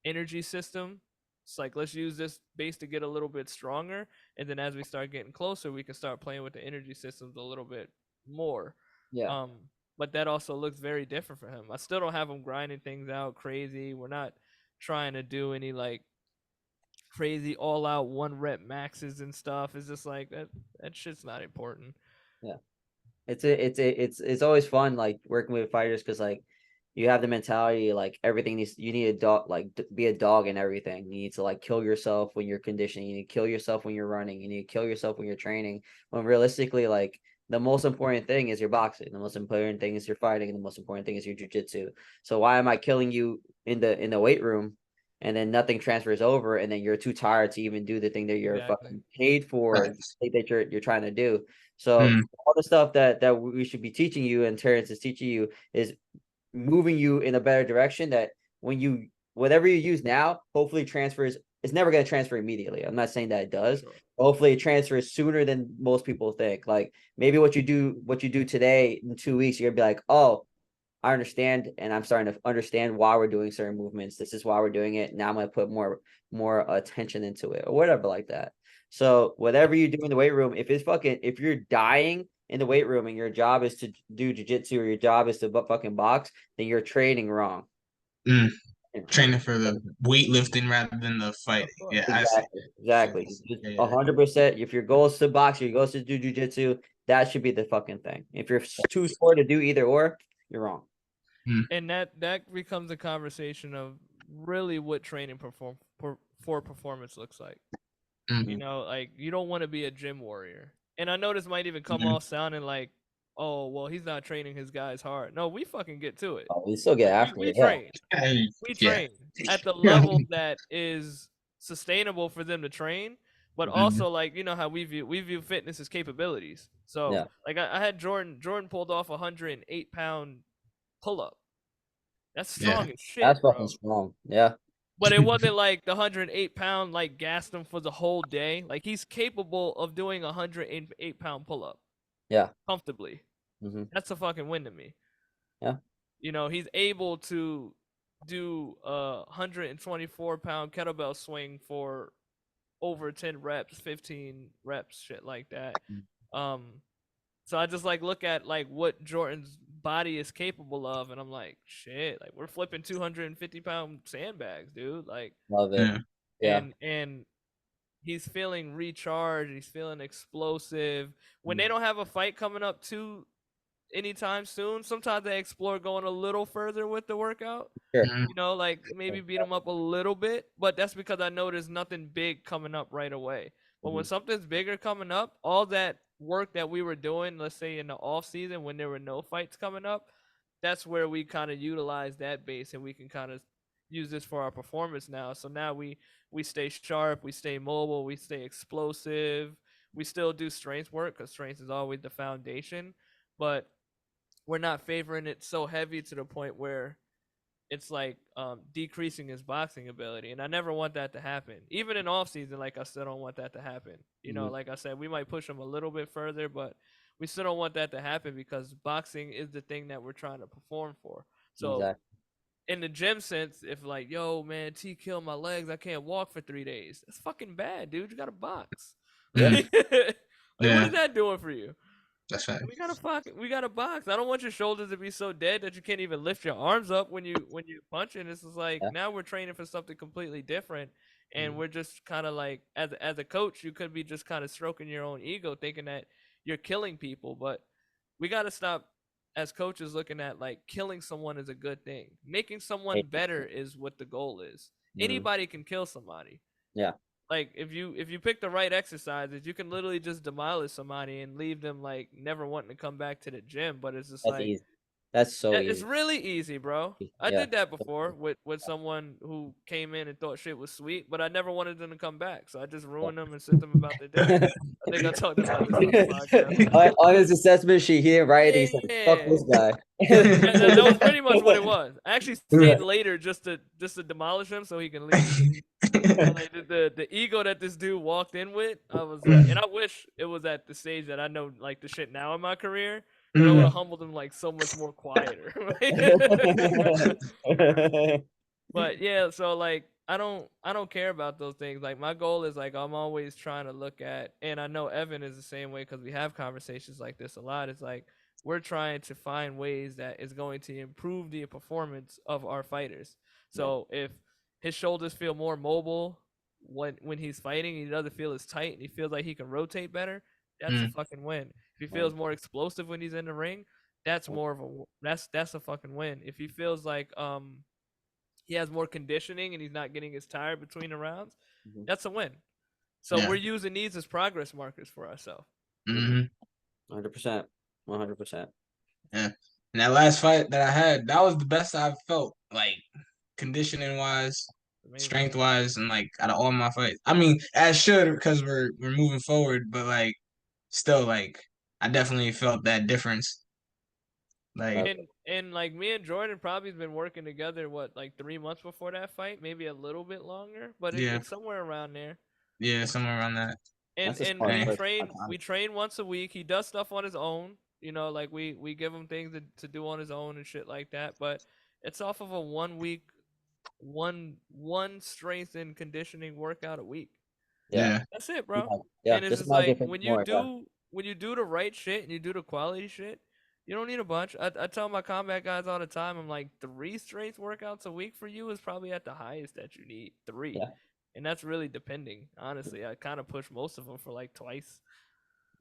energy system. It's like let's use this base to get a little bit stronger, and then as we start getting closer, we can start playing with the energy systems a little bit more. Yeah. Um, but that also looks very different for him. I still don't have him grinding things out crazy. We're not trying to do any like crazy all out 1 rep maxes and stuff. It's just like that shit's not important. Yeah. It's always fun like working with fighters because like you have the mentality like everything needs you need a dog like be a dog in everything. You need to like kill yourself when you're conditioning. You need to kill yourself when you're running. You need to kill yourself when you're training. When realistically, like the most important thing is your boxing. The most important thing is your fighting. And the most important thing is your jujitsu. So why am I killing you in the weight room, and then nothing transfers over, and then you're too tired to even do the thing that you're Exactly. fucking paid for, Facts. that you're trying to do. So Mm. all the stuff that we should be teaching you and Terrence is teaching you is moving you in a better direction, that when you whatever you use now hopefully transfers. It's never going to transfer immediately. I'm not saying that it does. Sure. Hopefully it transfers sooner than most people think. Like maybe what you do today, in 2 weeks you're gonna be like, oh, I understand, and I'm starting to understand why we're doing certain movements. This is why we're doing it. Now I'm gonna put more attention into it, or whatever like that. So whatever you do in the weight room, if you're dying in the weight room and your job is to do jujitsu or your job is to fucking box, then you're training wrong. Mm. Training for the weightlifting rather than the fighting. Yeah, I see. Exactly. Yeah, 100%. If your goal is to box, your goal is to do jujitsu, that should be the fucking thing. If you're too sore to do either or, you're wrong. And that becomes a conversation of really what training for performance looks like. You know, like you don't want to be a gym warrior. And I know this might even come off sounding like, oh, well, he's not training his guys hard. No, we fucking get to it. Oh, we still get Like, after we it. Yeah. train. We Yeah. train at the level that is sustainable for them to train, but also like you know how we view fitness as capabilities. So Yeah. like I had Jordan pulled off a 108-pound pull up. That's strong as shit, That's bro. fucking strong. Yeah. But it wasn't like the 108-pound like gassed him for the whole day. Like he's capable of doing a 108-pound pull up Yeah. comfortably. Mm-hmm. That's a fucking win to me. Yeah. You know, he's able to do a 124-pound kettlebell swing for over 10 reps, 15 reps, shit like that. So I just like look at like what Jordan's body is capable of, and I'm like, shit, like we're flipping 250-pound sandbags, dude. Like, Love it. Yeah. and he's feeling recharged, he's feeling explosive. When they don't have a fight coming up too anytime soon, sometimes they explore going a little further with the workout. Sure. You know, like maybe beat them up a little bit, but that's because I know there's nothing big coming up right away. But when something's bigger coming up, all that work that we were doing, let's say in the off season when there were no fights coming up, that's where we kind of utilize that base and we can kind of use this for our performance now. So now we stay sharp, we stay mobile, we stay explosive. We still do strength work because strength is always the foundation, but we're not favoring it so heavy to the point where it's like decreasing his boxing ability, and I never want that to happen. Even in off season, like I still don't want that to happen. You know, like I said, we might push him a little bit further, but we still don't want that to happen because boxing is the thing that we're trying to perform for. So Exactly. in the gym sense, if like, yo, man, T killed my legs, I can't walk for 3 days. That's fucking bad, dude. You gotta box. Like, what is that doing for you? That's right. We gotta box. I don't want your shoulders to be so dead that you can't even lift your arms up when you punch. And this is like now we're training for something completely different, and we're just kind of like as a coach, you could be just kind of stroking your own ego, thinking that you're killing people. But we gotta stop as coaches looking at like killing someone is a good thing. Making someone better is what the goal is. Anybody can kill somebody. Yeah. Like if you pick the right exercises, you can literally just demolish somebody and leave them like never wanting to come back to the gym. But it's just That's like easy. That's so it's easy. really easy, bro. I Yeah. did that before with someone who came in and thought shit was sweet, but I never wanted them to come back, so I just ruined them and sent them about their day. I think I talked about this on the podcast. On his assessment sheet, he didn't write anything. He said, "Fuck Yeah. this guy." That was pretty much what it was. I actually stayed later just to demolish him so he can leave. Like the ego that this dude walked in with, I was like, and I wish it was at the stage that I know like the shit now in my career, because I would have humbled him like so much more quieter. But yeah, so like I don't care about those things. Like my goal is like I'm always trying to look at, and I know Evan is the same way because we have conversations like this a lot. It's like we're trying to find ways that is going to improve the performance of our fighters. So if his shoulders feel more mobile, when he's fighting, he doesn't feel as tight and he feels like he can rotate better, that's a Mm. fucking win. If he Right. feels more explosive when he's in the ring, that's more of a that's a fucking win. If he feels like he has more conditioning and he's not getting as tired between the rounds, Mhm. that's a win. So Yeah. we're using these as progress markers for ourselves. Mm-hmm. 100%. 100%. Yeah. And that last fight that I had, that was the best I've felt, like conditioning wise, Amazing. strength wise, and like out of all my fights. I mean, as should because we're moving forward, but like still, like I definitely felt that difference. Like, And like me and Jordan probably has been working together what like 3 months before that fight, maybe a little bit longer, but yeah, it's somewhere around there. yeah, somewhere around that. And That's a and smart we Dang. choice. train once a week. He does stuff on his own, like we give him things to do on his own and shit like that. But it's off of a 1 week, one strength and conditioning workout a week. Yeah. Yeah. That's it, Yeah. bro. Yeah. And it's Just just not like different more. when you do the right shit and you do the quality shit, you don't need a bunch. I tell my combat guys all the time, I'm like 3 strength workouts a week for you is probably at the highest that you need. Three. Yeah. And that's really depending. Honestly, I kind of push most of them for like twice.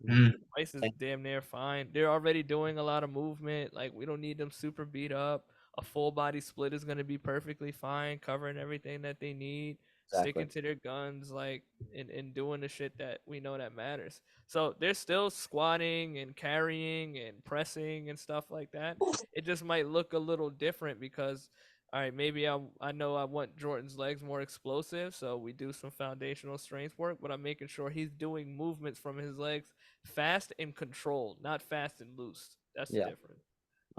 Mm. Twice is damn near fine. They're already doing a lot of movement. Like we don't need them super beat up. A full body split is gonna be perfectly fine, covering everything that they need, Exactly. sticking to their guns, like and doing the shit that we know that matters. So they're still squatting and carrying and pressing and stuff like that. It just might look a little different because all right, maybe I know I want Jordan's legs more explosive, so we do some foundational strength work, but I'm making sure he's doing movements from his legs fast and controlled, not fast and loose. That's the Yeah. difference.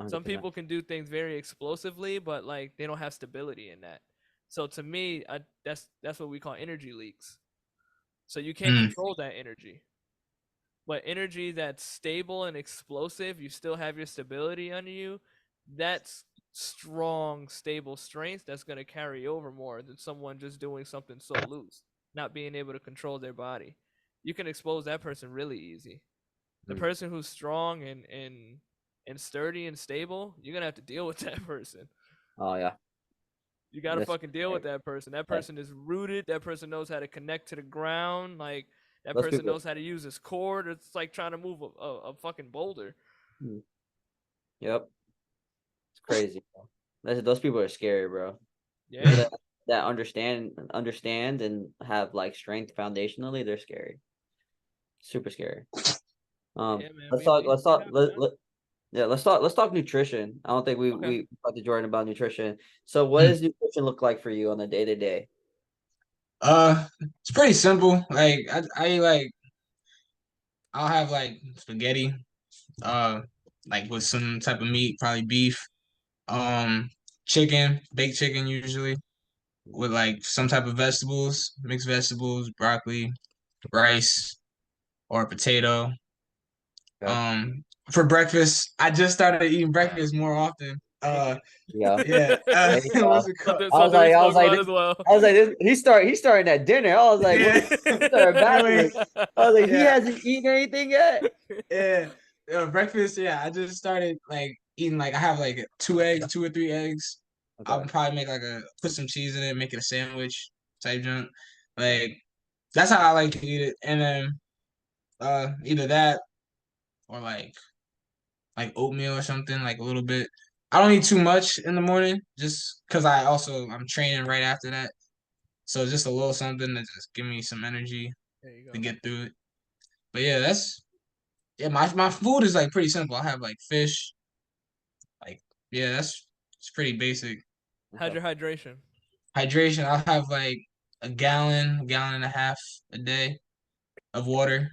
Some 100%. people can do things very explosively, but like they don't have stability in that. So to me, that's what we call energy leaks. So you can't Mm. control that energy. But energy that's stable and explosive, you still have your stability under you. That's strong, stable strength that's going to carry over more than someone just doing something so loose, not being able to control their body. You can expose that person really easy. The Mm. person who's strong and sturdy and stable, you're gonna have to deal with that person. Oh yeah. You gotta That's fucking deal with that person. That that, person is rooted. That person knows how to connect to the ground. Like that those person people. knows how to use his cord. It's like trying to move a fucking boulder. Mm. Yep. It's crazy, bro. Those people are scary, bro. People Yeah. that understand and have like strength foundationally, they're scary. Super scary. Yeah, man. Let's We talk. we Let's see talk. how, let, man. let, yeah, let's talk nutrition. I don't think Okay. we talked to Jordan about nutrition. So, what Mm. does nutrition look like for you on a day to day? It's pretty simple. Like I like I'll have like spaghetti, uh, like with some type of meat, probably beef, chicken, baked chicken usually, with like some type of vegetables, mixed vegetables, broccoli, rice, or a potato. Okay. Um, for breakfast, I just started eating breakfast more often. Thank you. Yeah. Yeah. There you What's go. it called? something I was something we like, I was spoke like, about this, as well. I was like, this, he's starting at dinner. I was like, what? Yeah. He started backwards. I was like, he Yeah. hasn't eaten anything yet. Yeah. Breakfast, yeah, I just started like eating like I have like 2 eggs, 2 or 3 eggs. I'll Okay. probably make like put some cheese in it, make it a sandwich type junk. Okay. Like that's how I like to eat it. And then either that or like oatmeal or something, like a little bit. I don't eat too much in the morning just because I'm training right after that. So just a little something to just give me some energy There you to go. get through it. But yeah, my food is like pretty simple. I have like fish, like yeah, it's pretty basic. How's Okay. your hydration? Hydration, I'll have like a gallon and a half a day of water.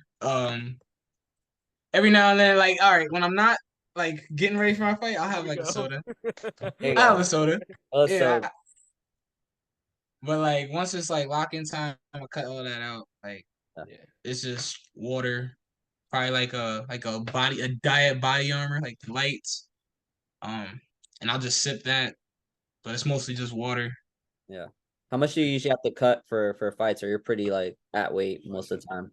Every now and then, like all right, when I'm not like getting ready for my fight, I'll There have you like a go. soda. There you I have go. a soda. So, Yeah, but like once it's like lock in time, I'm gonna cut all that out. Like yeah. Yeah. it's just water, probably like a diet body armor, like lights. Um, and I'll just sip that, but it's mostly just water. Yeah. How much do you usually have to cut for fights, or you're pretty like at weight most of the time?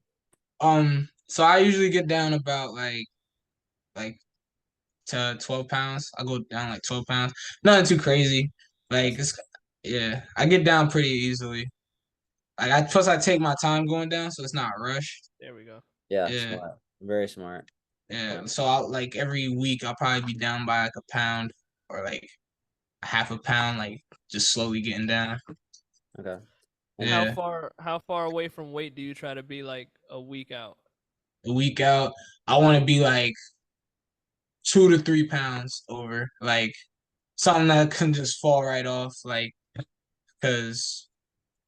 So I usually get down about like to 12 pounds. I go down like 12 pounds. Nothing too crazy. Like That's it's yeah, I get down pretty easily. Like I take my time going down, so it's not rushed. There we go. Yeah, Yeah, smart. Very smart. yeah. So I'll like every week I'll probably be down by like a pound or like half a pound, like just slowly getting down. Okay. And How Yeah, far how far away from weight do you try to be like a week out? a week out, I want to be like 2 to 3 pounds over, like something that can just fall right off, like because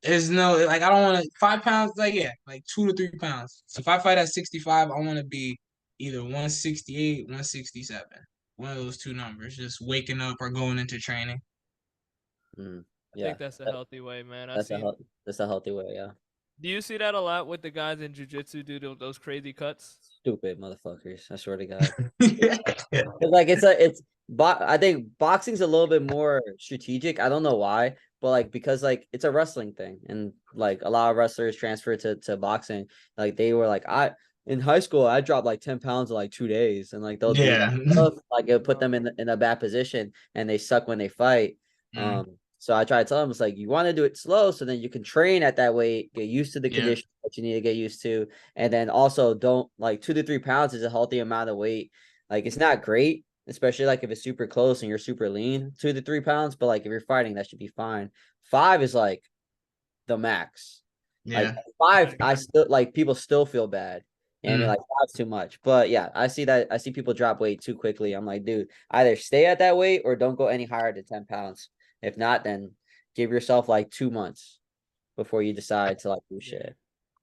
there's no like I don't want to 5 pounds, like yeah, like 2 to 3 pounds. So if I fight at 65, I want to be either 168, 167, one of those two numbers. Just waking up or going into training. mm, I yeah, think that's a healthy way, man. I that's a seen. that's a healthy way. Yeah. Do you see that a lot with the guys in jujitsu do those crazy cuts? Stupid motherfuckers. I swear to God. Yeah. It's like I think boxing's a little bit more strategic. I don't know why, but like because like it's a wrestling thing, and like a lot of wrestlers transfer to boxing. Like they were like I in high school I dropped like 10 pounds in like 2 days, and like they'll do that Yeah. stuff, like it'll put them in a bad position, and they suck when they fight. Mm, So I try to tell them it's like you want to do it slow, so then you can train at that weight, get used to the yeah. condition that you need to get used to, and then also don't like 2 to 3 pounds is a healthy amount of weight. Like it's not great, especially like if it's super close and you're super lean, 2 to 3 pounds. But like if you're fighting, that should be fine. 5 is like the max. Like Yeah. 5, I still like people still feel bad. And I mean Mm, like 5's too much. But yeah, I see that I see people drop weight too quickly. I'm like, dude, either stay at that weight or don't go any higher than 10 pounds. If not, then give yourself like 2 months before you decide to like do Yeah. shit.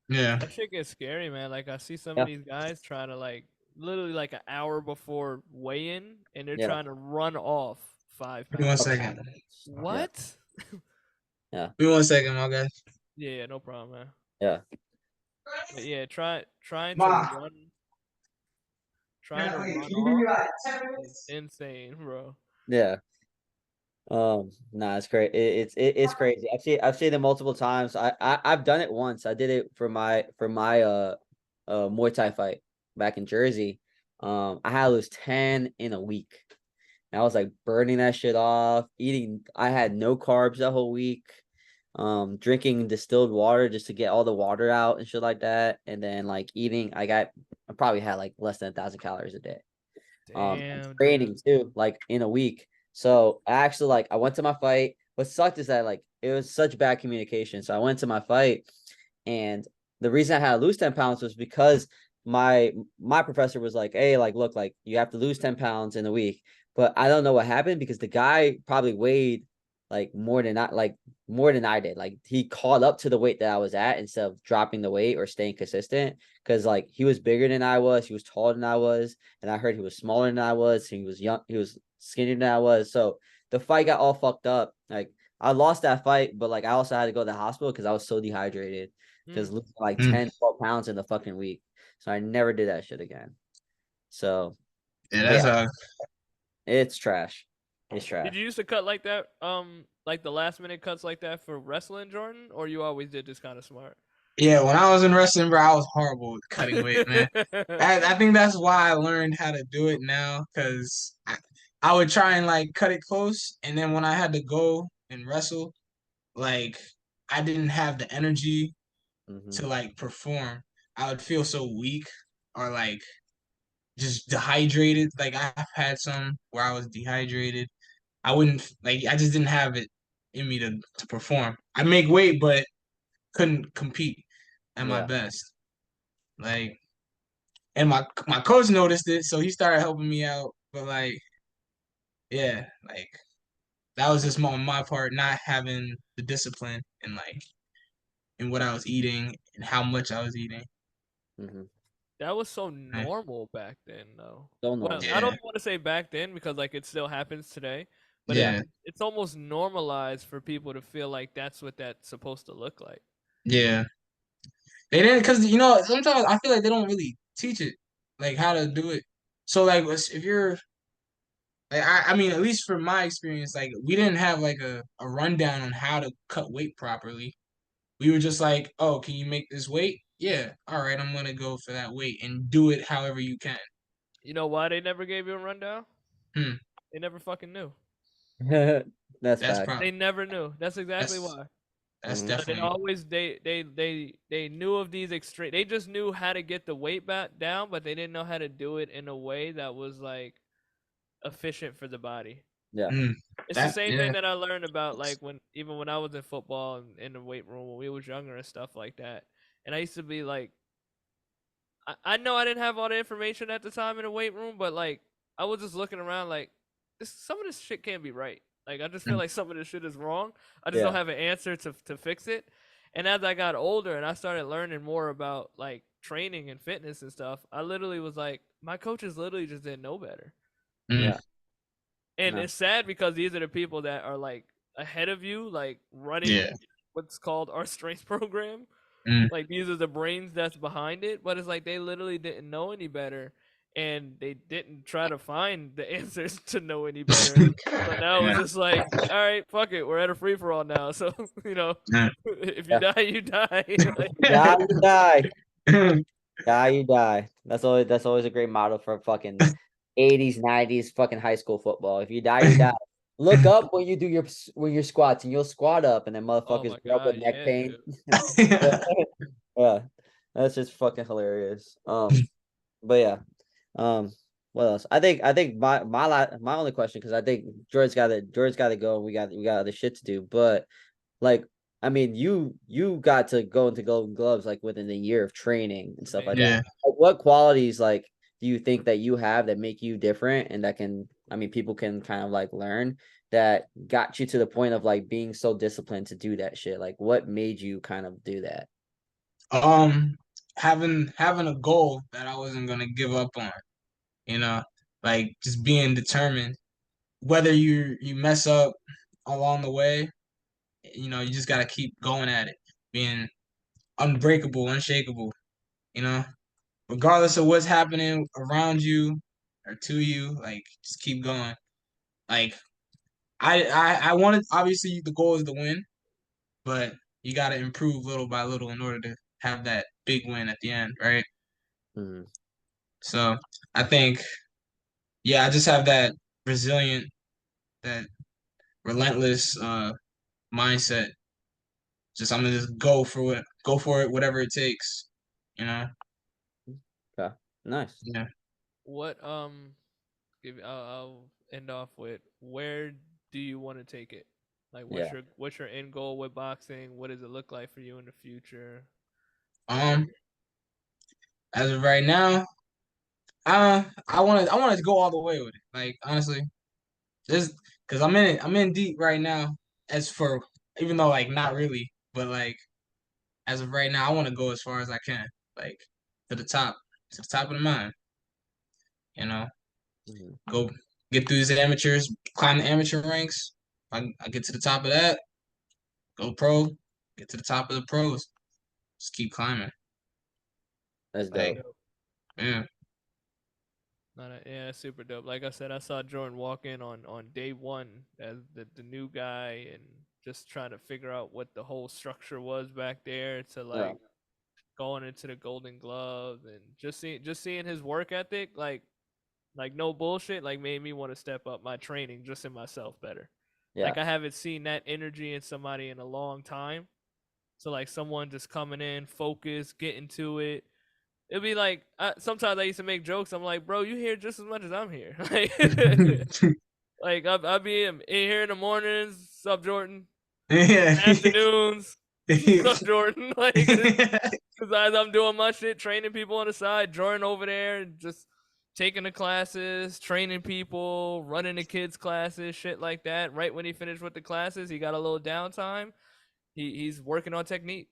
yeah. That shit gets scary, man. Like I see some of Yeah. these guys trying to like literally like an hour before weigh-in, and they're Yeah. trying to run off five Give me one pounds. second. Yeah. What? Yeah. Give me one second, my guy. Yeah, no problem, man. Yeah. But yeah, trying to Ma. run Can you give me off like 10 is minutes? insane, bro. Yeah. Nah, it's great. It's crazy. I've seen it multiple times. I've done it once. I did it for my Muay Thai fight back in Jersey. I had to lose 10 in a week. And I was like burning that shit off, eating. I had no carbs that whole week. Drinking distilled water just to get all the water out and shit like that. And then like eating, I probably had like less than 1,000 calories a day. And Damn, dude. training too, like in a week. So I actually like I went to my fight. What sucked is that like it was such bad communication. So I went to my fight, and the reason I had to lose 10 pounds was because my professor was like, hey, like look, like you have to lose 10 pounds in a week. But I don't know what happened because the guy probably weighed like more than I did. Like he caught up to the weight that I was at instead of dropping the weight or staying consistent. Cause like he was bigger than I was, he was taller than I was, and I heard he was smaller than I was. He was young, he was skinnier than I was. So the fight got all fucked up. Like I lost that fight, but like I also had to go to the hospital because I was so dehydrated. Because Mm. losing like Mm. 10, 12 pounds in the fucking week. So I never did that shit again. So Yeah, that's yeah, how. it's trash. It's Did trash. you used to cut like that? Like the last minute cuts like that for wrestling, Jordan, or you always did this kind of smart? Yeah, when I was in wrestling, bro, I was horrible with cutting weight, man. I think that's why I learned how to do it now, because I would try and like cut it close, and then when I had to go and wrestle, like I didn't have the energy Hmm. to like perform. I would feel so weak or like just dehydrated. Like I've had some where I was dehydrated. I wouldn't like I just didn't have it in me to perform. I make weight, but couldn't compete at my Yeah. best. Like, and my coach noticed it, so he started helping me out. But like, yeah, like that was just on my part, not having the discipline and like in what I was eating and how much I was eating. Hmm. That was so Like, normal back then, though. So Well, normal. I don't yeah, even want to say back then because like it still happens today, but Yeah. yeah, it's almost normalized for people to feel like that's what that's supposed to look like. yeah. They didn't, because sometimes I feel like they don't really teach it, like how to do it. So like if you're like I mean at least for my experience, like we didn't have like a rundown on how to cut weight properly. We were just like, oh, can you make this weight? Yeah, all right, I'm gonna go for that weight and do it however you can. You know why they never gave you a rundown? Hmm, They never fucking knew. That's that's fact. probably They never knew. That's exactly that's why. That's Mhm. But it definitely. always they knew of these extreme. They just knew how to get the weight back down, but they didn't know how to do it in a way that was like efficient for the body. Yeah. Mm, It's the that same yeah. thing that I learned about like when I was in football and in the weight room when we was younger and stuff like that. And I used to be like, I know I didn't have all the information at the time in the weight room, but like I was just looking around like some of this shit can't be right. Like I just feel Mm, like some of this shit is wrong. I just don't Yeah. have an answer to fix it. And as I got older and I started learning more about like training and fitness and stuff, I literally was like, my coaches literally just didn't know better. mm, Yeah. And No. it's sad because these are the people that are like ahead of you, like yeah. running what's called our strength program. Mm. Like these are the brains that's behind it, but it's like they literally didn't know any better, and they didn't try to find the answers to know any better. So now it's yeah. just like, all right, fuck it, we're at a free for all now. So Yeah. if you Yeah. die, you die. Like, Die, you die. Die, you die. That's always a great motto for fucking 80s, 90s fucking high school football. If you die, you die. Look up when you do when you're squats and you'll squat up and then oh motherfuckers my get up with god, neck yeah, pain. dude. Yeah. That's just fucking hilarious. But yeah. What else? I think my only question, because I think George's got to go and we got other shit to do. But like, I mean, you got to go into Golden Gloves like within a year of training and It's stuff like that. yeah. amazing. Like, what qualities like do you think that you have that make you different and that can, I mean, people can kind of like learn that got you to the point of like being so disciplined to do that shit? Like, what made you kind of do that? Um, having a goal that I wasn't gonna give up on, you know, like just being determined. Whether you mess up along the way, you just gotta keep going at it, being unbreakable, unshakable, you know, regardless of what's happening around you or to you, like just keep going. Like I wanted obviously the goal is to win, but you gotta improve little by little in order to have that big win at the end, right? Mhm. So I think, yeah, I just have that resilient, that relentless mindset. Just I'm gonna just go for it, whatever it takes. You know? Okay. Nice. Yeah. What I'll end off with, where do you want to take it? Like Yeah. what's your end goal with boxing? What does it look like for you in the future? Um, as of right now, I wanted to go all the way with it. Like honestly, just because I'm in deep right now. As for even though like not really, but like as of right now, I want to go as far as I can, like to the top of the mountain. You know, Mhm. go get through these amateurs, climb the amateur ranks. I get to the top of that, go pro, get to the top of the pros. Just keep climbing. That's That's Like, dope. dope. yeah. Yeah, that's super dope. Like I said, I saw Jordan walk in on day one as the new guy and just trying to figure out what the whole structure was back there to Yeah. like going into the Golden Glove and just seeing his work ethic, like no bullshit, like made me want to step up my training just in myself better. Yeah. Like I haven't seen that energy in somebody in a long time. So like someone just coming in, focused, getting to it. It'd be like sometimes I used to make jokes. I'm like, bro, you here just as much as I'm here. Like I'll be in here in the mornings, sup Jordan, Yeah. afternoons, sup Jordan. Like because as I'm doing my shit, training people on the side, Jordan over there, just taking the classes, training people, running the kids' classes, shit like that. Right when he finished with the classes, he got a little downtime. He's working on technique.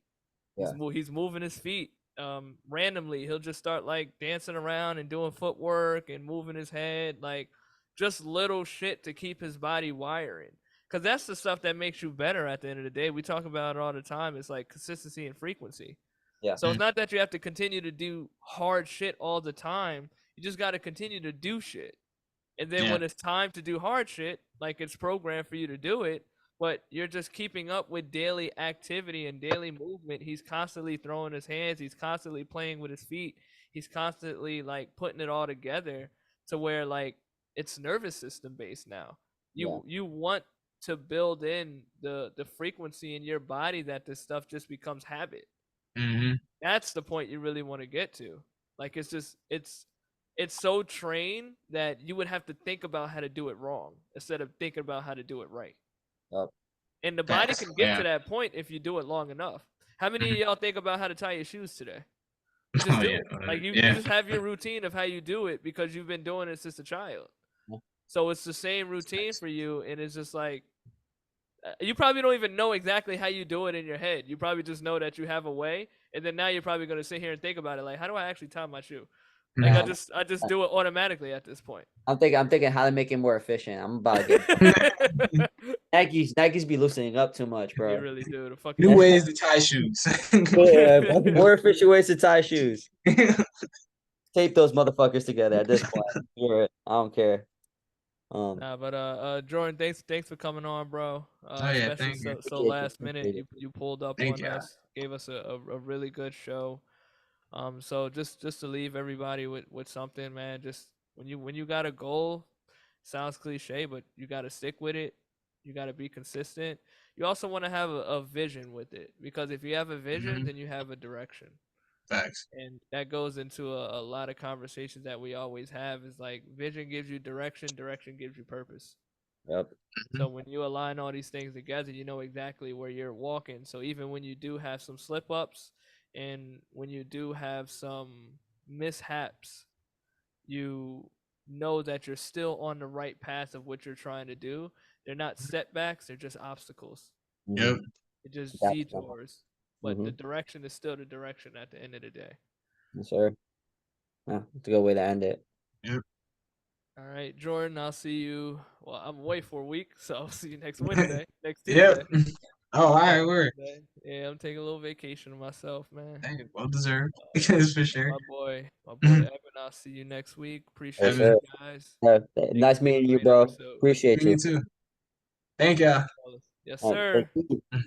Yeah. He's moving his feet. Randomly, he'll just start like dancing around and doing footwork and moving his head, like just little shit to keep his body wiring. Cause that's the stuff that makes you better at the end of the day. We talk about it all the time. It's like consistency and frequency. Yeah. So it's not that you have to continue to do hard shit all the time. You just got to continue to do shit. And then Yeah. when it's time to do hard shit, like it's programmed for you to do it, but you're just keeping up with daily activity and daily movement. He's constantly throwing his hands, he's constantly playing with his feet, he's constantly like putting it all together to where like it's nervous system based now. Yeah. You want to build in the frequency in your body that this stuff just becomes habit. Mm-hmm. That's the point you really want to get to. Like it's so trained that you would have to think about how to do it wrong instead of thinking about how to do it right. Yep. And the body can get to that point if you do it long enough. How many of y'all think about how to tie your shoes today? You just do it. Like you just have your routine of how you do it because you've been doing it since a child. Yeah. So it's the same routine for you, and it's just like you probably don't even know exactly how you do it in your head. You probably just know that you have a way, and then now you're probably gonna sit here and think about it, like, how do I actually tie my shoe? Like Yeah. I just do it automatically at this point. I'm thinking how to make it more efficient. I'm about to get Nikes be loosening up too much, You bro. really do. The fucking New ways to tie shoes. Yeah, more efficient ways to tie shoes. Tape those motherfuckers together at this point. I don't care. Nah, but Jordan, thanks for coming on, bro. Oh yeah, Especially thank you. so Appreciate last you. minute Appreciate you pulled up Thank on you. us, gave us a really good show. So just to leave everybody with something, man. Just when you got a goal, sounds cliche, but you got to stick with it. You got to be consistent. You also want to have a vision with it, because if you have a vision, Mhm. then you have a direction. Facts. And that goes into a lot of conversations that we always have, is like vision gives you direction, direction gives you purpose. Yep. So when you align all these things together, you know exactly where you're walking. So even when you do have some slip ups and when you do have some mishaps, you know that you're still on the right path of what you're trying to do. They're not setbacks, they're just obstacles. Yep. It's just Yeah. detours. But the Mhm. direction is still the direction at the end of the day. Yes, sir. Yeah, it's a good way to end it. Yep. All right, Jordan, I'll see you. Well, I'm away for a week, so I'll see you next Wednesday, next Yep. Tuesday. Oh, all right, Next word. Tuesday. Yeah, I'm taking a little vacation of myself, man. Thank you. Well deserved. That's for sure. My boy Evan, I'll see you next week. Appreciate Yes, Evan. sir. you guys. Yeah, Thank you nice for a meeting you, great bro. episode. Appreciate Me you. too. Thank ya. Yes, All right, thank sir. you.